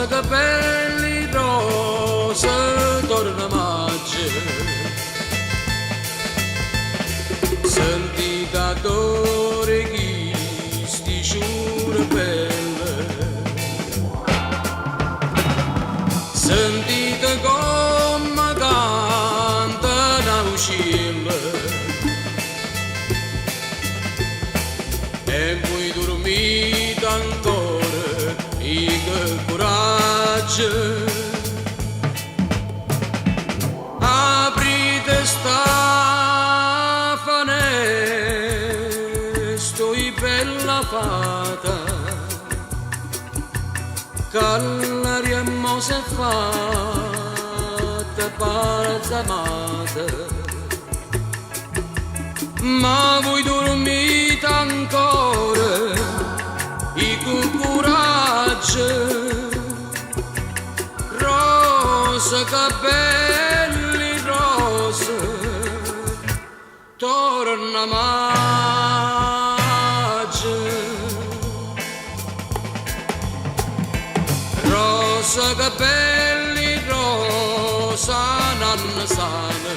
capelli rosa torna maggio, sentita d'ore chi sti giura belle, sentite come canta l'uccello e voi dormite ancora in coraggio. Aprite sta finestra, bella fata, che l'aria mo s'è fatta balsamata, ma voi dormite ancora con coraggio. Rosa, capelli rosa, torna maggio. Rosa, capelli rosa, nanna sana,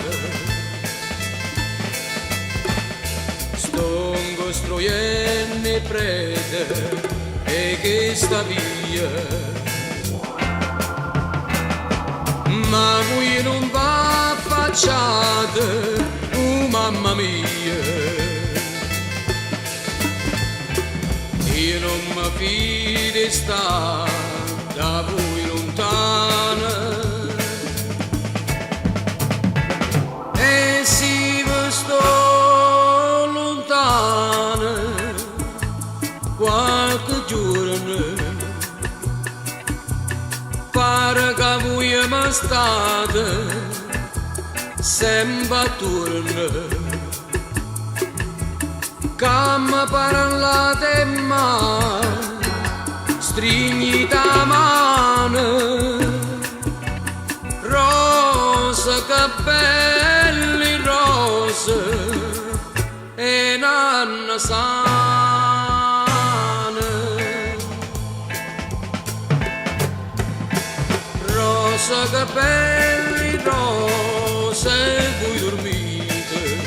sto costruendo prete e che sta via. Ma voi non va affacciate, mamma mia, io non mi fido sta da voi lontana, e se vi sto lontana qualche giorno, pare che voi mi state sempre attorno, che mi parlate mai, stringete la mano. Rosa, capelli rosa e nanna sana. Rosa, capelli rosa e voi dormite,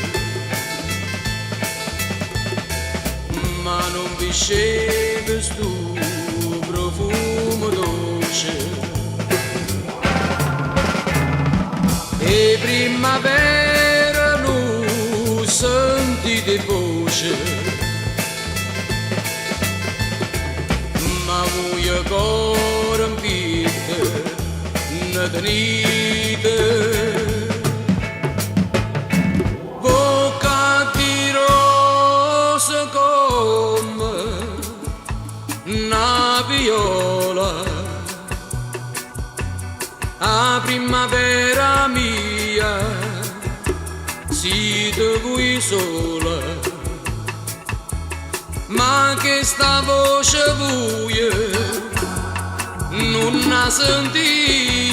ma non vi scende sto profumo dolce. E primavera non sentite voce, ma voi ancora in vita ne tenete. Bocca di rosa come una viola, a primavera mia siete voi sola, ma che sta voce buia non la sentite.